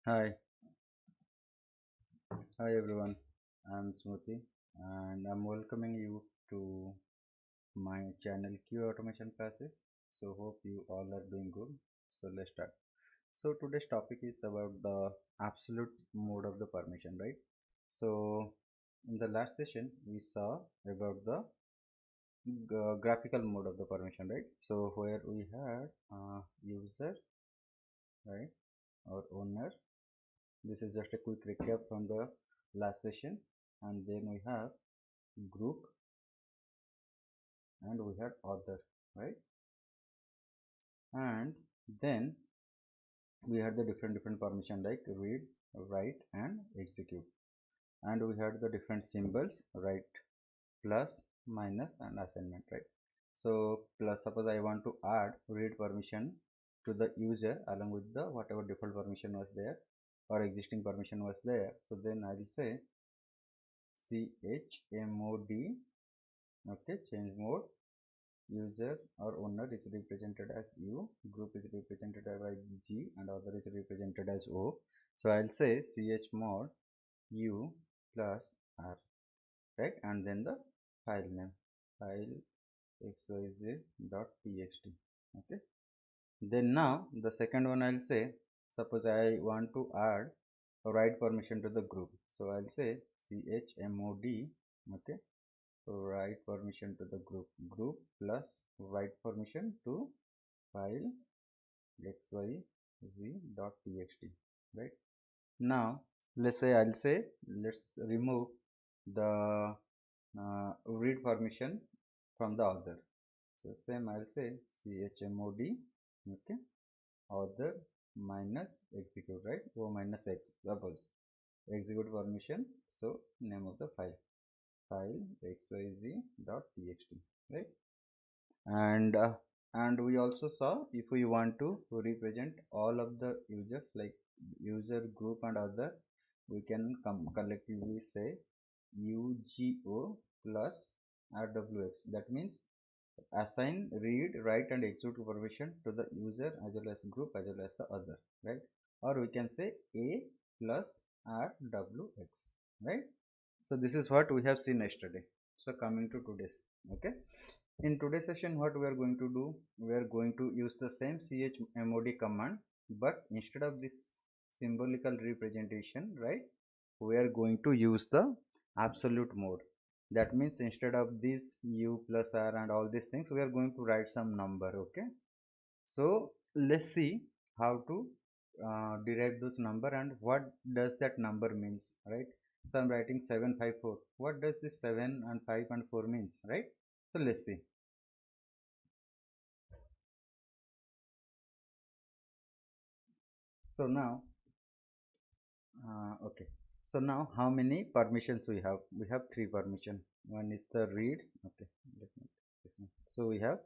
Hi, hi everyone. I'm Smriti and I'm welcoming you to my channel Q Automation Classes. So hope you all are doing good. So let's start. So today's topic is about the absolute mode of the permission, right? So in the last session we saw about the graphical mode of the permission, right? So where we had user, right, or owner. This is just a quick recap from the last session, and then we have group and we had other, right? And then we had the different permission like read, write and execute, and we had the different symbols, right? Plus, minus and assignment, right? So plus, suppose I want to add read permission to the user along with the whatever default permission was there or existing permission was there, so then I will say chmod, okay, change mode. User or owner is represented as U, group is represented by G, and other is represented as O. So I'll say chmod U plus R, right? And then the file name, file xyz.txt. Okay. Then now the second one I'll say, suppose I want to add a write permission to the group. So I'll say chmod, okay, write permission to the group plus write permission to file xyz.txt, right? Now let's remove the read permission from the other. So same, I'll say chmod, okay, other minus execute, right? O minus x, suppose execute permission, so name of the file xyz.txt, right? And we also saw if we want to represent all of the users like user, group and other, we can collectively say ugo plus rwx. That means assign read, write and execute permission to the user as well as group as well as the other, right? Or we can say a plus rwx, right? So this is what we have seen yesterday. So coming to today's, okay, in today's session what we are going to do, we are going to use the same chmod command, but instead of this symbolical representation, right, we are going to use the absolute mode. That means instead of this u plus r and all these things, we are going to write some number, okay? So let's see how to derive those number and what does that number means, right? So I'm writing 754. What does this 7 and 5 and 4 means, right? So let's see. So now okay, so now how many permissions we have? We have three permission. One is the read, okay, let me this one. So we have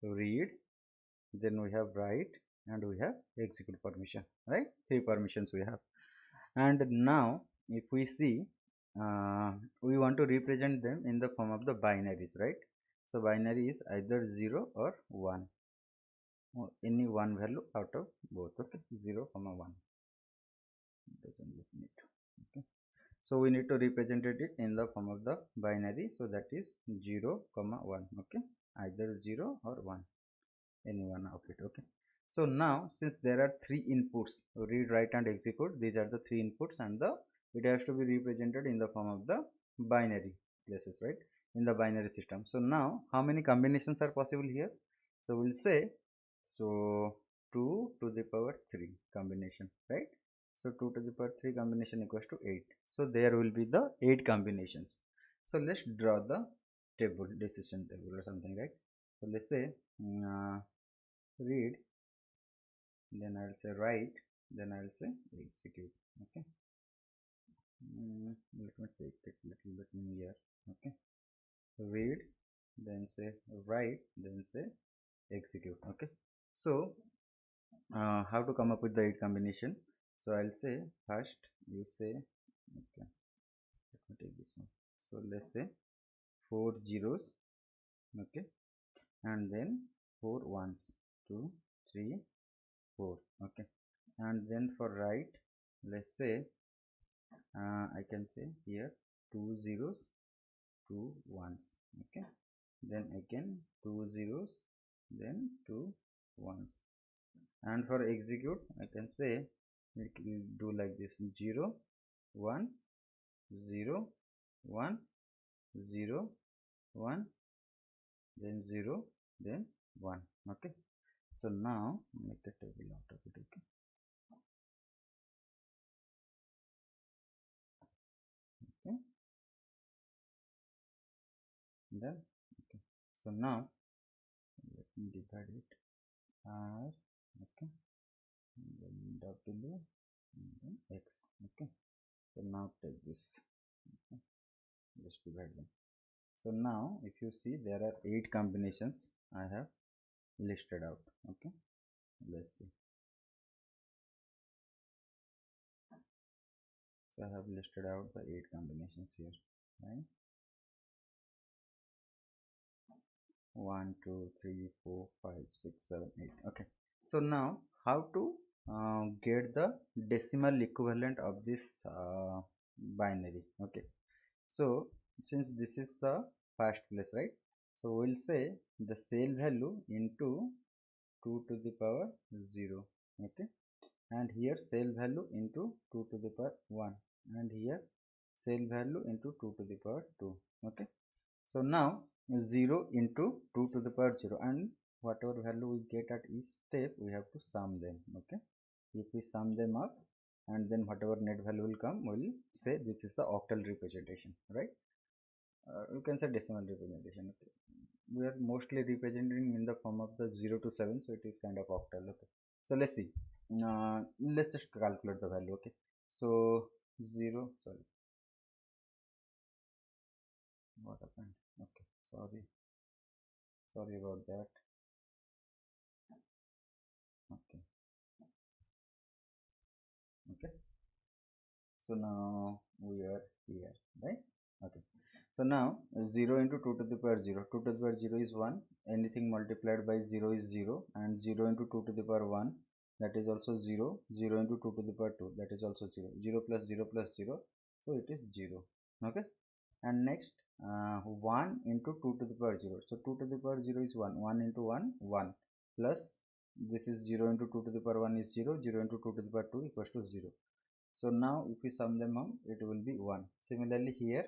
read, then we have write and we have execute permission, right? Three permissions we have. And now if we see, we want to represent them in the form of the binaries, right? So binary is either 0 or 1, or any one value out of both, okay, 0 comma 1 doesn't look neat, okay? So we need to represent it in the form of the binary, so that is 0 comma 1, okay, either 0 or 1, any one of it, okay? So now since there are three inputs, read, write and execute, these are the three inputs, and the it has to be represented in the form of the binary places, right, in the binary system. So now how many combinations are possible here? So we'll say, so 2 to the power 3 combination, right? So 2 to the power 3 combination equals to 8. So there will be the 8 combinations. So let's draw the table, decision table or something, right? So let's say read, then I'll say write, then I'll say execute, okay? Let me take it little bit near, okay? Read, then say write, then say execute, okay? So how to come up with the 8 combination? So I'll say first you say, okay, let me take this one. So let's say 4 zeros, okay, and then 4 ones, 2 3 4, okay, and then for write let's say I can say here two zeros, two ones. Okay, then again two zeros, then two ones. And for execute I can say it will do like this: 0 1 0 1 0 1, then 0, then 1. Okay, so now make the table out of it. Okay, okay, then okay, so now let me divide it r, okay, and then w, and then x. Okay, so now take this, okay, just divide them. So now if you see, there are 8 combinations I have listed out. Okay, let's see. So I have listed out the 8 combinations here, right? 1 2 3 4 5 6 7 8. Okay, so now how to get the decimal equivalent of this binary. Okay, so since this is the first place, right, so we'll say the cell value into 2 to the power 0. Okay, and here cell value into 2 to the power 1, and here cell value into 2 to the power 2. Okay, so now 0 into 2 to the power 0, and whatever value we get at each step we have to sum them. Okay, if we sum them up, and then whatever net value will come, we'll say this is the octal representation, right? You can say decimal representation. Okay, we are mostly representing in the form of the 0 to 7, so it is kind of octal. Okay, so let's see, let's just calculate the value. Okay, so 0, sorry, what happened? Okay, sorry about that. Okay, okay, so now we are here, right? Okay, so now 0 into 2 to the power 0, 2 to the power 0 is 1, anything multiplied by 0 is 0, and 0 into 2 to the power 1, that is also 0, 0 into 2 to the power 2, that is also 0, 0 plus 0 plus 0, so it is 0. Okay, and next 1 into 2 to the power 0, so 2 to the power 0 is 1, 1 into 1 1, plus this is 0 into 2 to the power 1 is 0, 0 into 2 to the power 2 equals to 0. So now if we sum them up, it will be 1. Similarly here,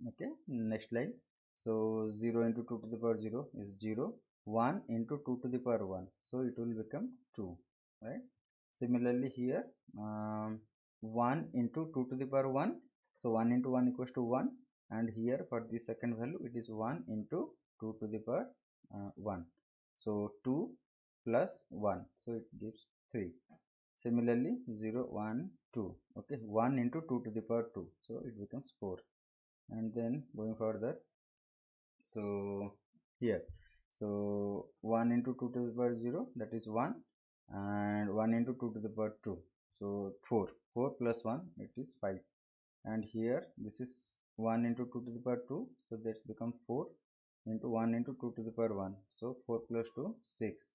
okay, next line, so 0 into 2 to the power 0 is 0, 1 into 2 to the power 1, so it will become 2, right? Similarly here, 1 into 2 to the power 1, so 1 into 1 equals to 1, and here for the second value it is 1 into 2 to the power 1, so 2 plus 1, so it gives 3. Similarly 0 1 2, okay, 1 into 2 to the power 2, so it becomes 4. And then going further, so here, so 1 into 2 to the power 0, that is 1, and 1 into 2 to the power 2, so 4, 4 plus 1, it is 5. And here this is 1 into 2 to the power 2, so that becomes 4 into 1 into 2 to the power 1, so 4 plus 2 6.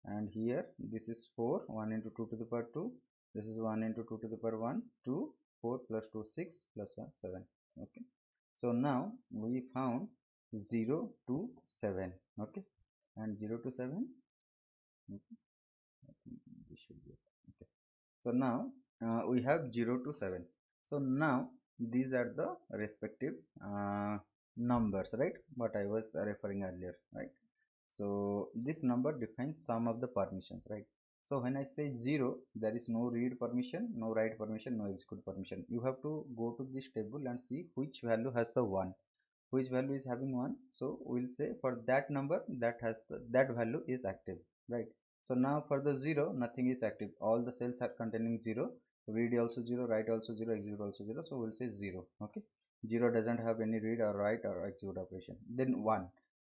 And here this is 4, 1 into 2 to the power 2, this is 1 into 2 to the power 1 2, 4 plus 2 6 plus 1 7. Okay, so now we found 0 to 7. Okay, and 0 to 7, okay, this should be okay. So now we have 0 to 7. So now these are the respective numbers, right, what I was referring earlier, right? So this number defines some of the permissions, right? So when I say 0, there is no read permission, no write permission, no execute permission. You have to go to this table and see which value has the 1, which value is having 1. So we'll say for that number that has that value is active, right? So now for the 0, nothing is active, all the cells are containing 0, read also 0, write also 0, execute also 0, so we'll say 0. Okay, 0 doesn't have any read or write or execute operation. Then 1,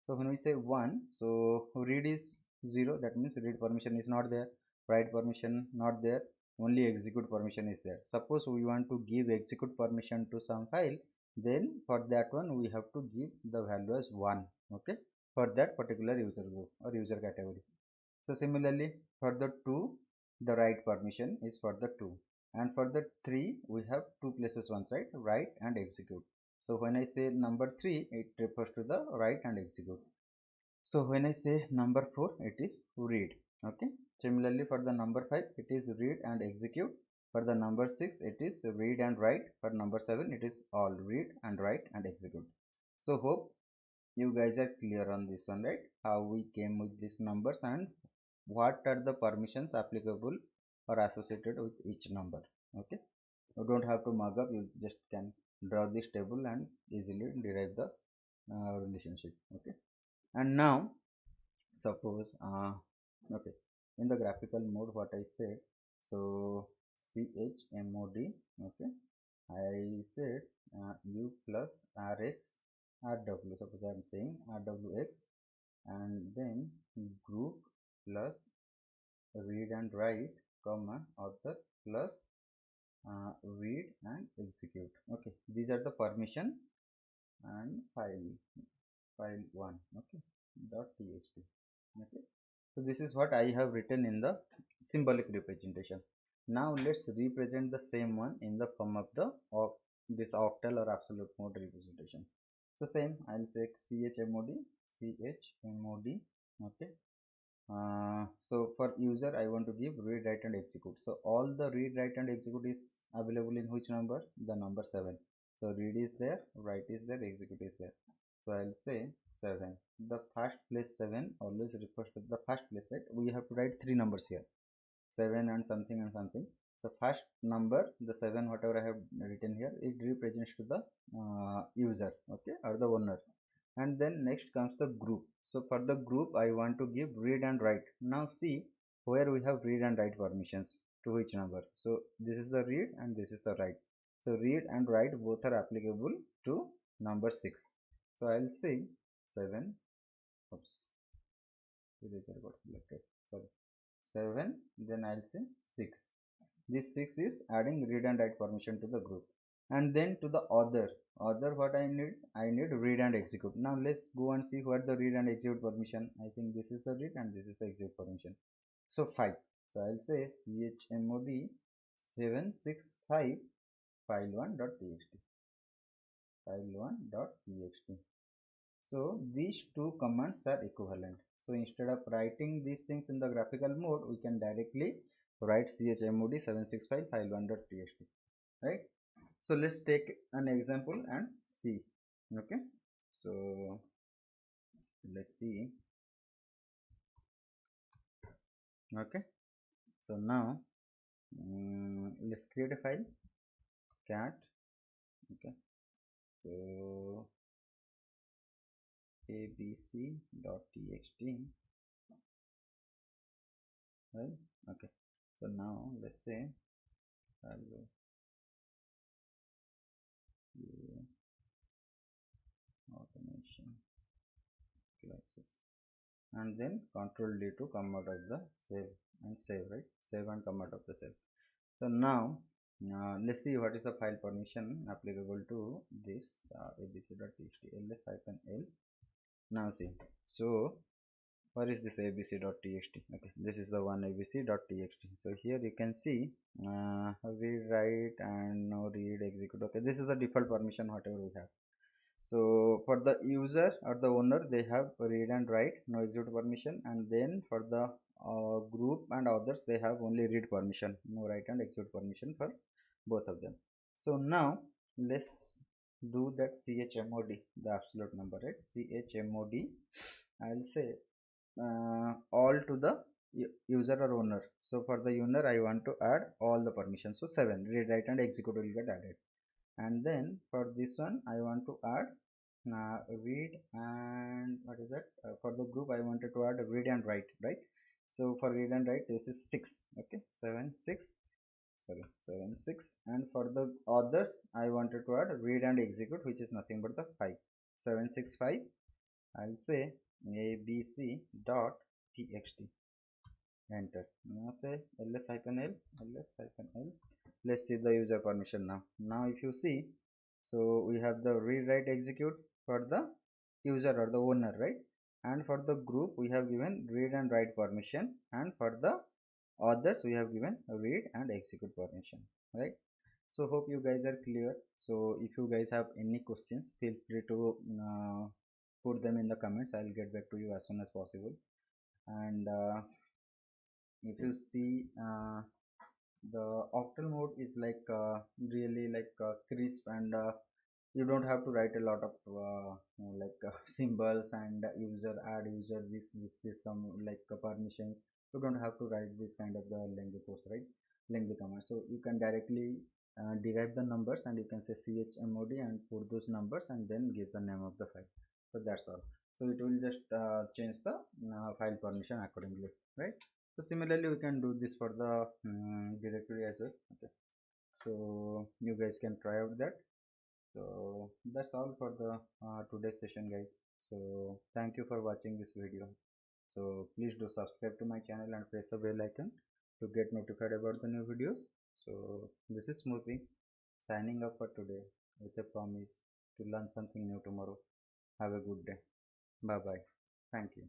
so when we say 1, so read is 0, that means read permission is not there, write permission not there, only execute permission is there. Suppose we want to give execute permission to some file, then for that one we have to give the value as 1, okay, for that particular user group or user category. So similarly for the 2, the write permission is for the 2. and for the 3 we have two places one side, write and execute. So when I say number 3, it refers to the write and execute. So when I say number 4, it is read. Okay. Similarly for the number 5, it is read and execute. For the number 6, it is read and write. For number 7, it is all read and write and execute. So hope you guys are clear on this one, right? How we came with these numbers and what are the permissions applicable or associated with each number. Okay. You don't have to mug up, you just can draw this table and easily derive the relationship. Okay. And now suppose okay, in the graphical mode what I said, so chmod, okay, I said u plus rx rw, suppose I am saying rwx, and then group plus read and write comma author plus read and execute. Okay, these are the permission and file 1, okay, dot txt. Okay, so this is what I have written in the symbolic representation. Now let's represent the same one in the form of the this octal or absolute mode representation. So same, I'll say chmod, okay. So for user I want to give read, write and execute. So all the read, write and execute is available in which number? The number 7. So read is there, write is there, execute is there. So I'll say 7. The first place 7 always refers to the first place, right? We have to write three numbers here, 7 and something and something. So first number, the 7 whatever I have written here, it represents to the user, okay, or the owner. And then next comes the group. So for the group I want to give read and write. Now see where we have read and write permissions to which number. So this is the read and this is the write. So read and write both are applicable to number 6. So I'll say 7, oops, eraser got selected, sorry, 7, then I'll say 6. This 6 is adding read and write permission to the group. And then to the other what I need read and execute. Now let's go and see what the read and execute permission. I think this is the read and this is the execute permission. So 5. So I'll say chmod 765 file1.txt, file1.txt. So these two commands are equivalent. So instead of writing these things in the graphical mode, we can directly write chmod 765 file1.txt, right? So let's take an example and see. Okay, so let's see. Okay, so now let's create a file, cat. Okay, so abc.txt, right? Okay, so now let's say hello automation classes, and then control D to come out of the save and save, right? Save and come out of the save. So now let's see what is the file permission applicable to this abc.txt, ls-l. Now see, so where is this abc.txt? Okay, this is the one, abc.txt. So here you can see read, write and no read, execute. Okay, this is the default permission whatever we have. So for the user or the owner, they have read and write, no execute permission, and then for the group and others, they have only read permission, no write and execute permission for both of them. So now let's do that chmod, the absolute number, right? Chmod, I'll say all to the user or owner. So for the owner, I want to add all the permissions. So 7, read, write and execute will get added. And then for this one I want to add read and what is that, for the group I wanted to add read and write, right? So for read and write this is 6, okay, 7 6, sorry, 7 6. And for the others I wanted to add read and execute, which is nothing but the 5, 765. I'll say abc dot txt, enter. Now say ls-l, ls-l. Let's see the user permission now. Now if you see, so we have the read, write, execute for the user or the owner, right? And for the group we have given read and write permission, and for the others we have given read and execute permission, right? So hope you guys are clear. So if you guys have any questions, feel free to put them in the comments. I'll get back to you as soon as possible. And if you see, the octal mode is like really like crisp, and you don't have to write a lot of symbols and user add user this come like permissions. You don't have to write this kind of the lengthy course, right? Lengthy command. So you can directly derive the numbers, and you can say chmod and put those numbers and then give the name of the file. So that's all. So it will just change the file permission accordingly, right? So similarly we can do this for the directory as well. Okay, so you guys can try out that. So that's all for the today's session, guys. So thank you for watching this video. So please do subscribe to my channel and press the bell icon to get notified about the new videos. So this is Smoothie signing up for today with a promise to learn something new tomorrow. Have a good day. Bye bye. Thank you.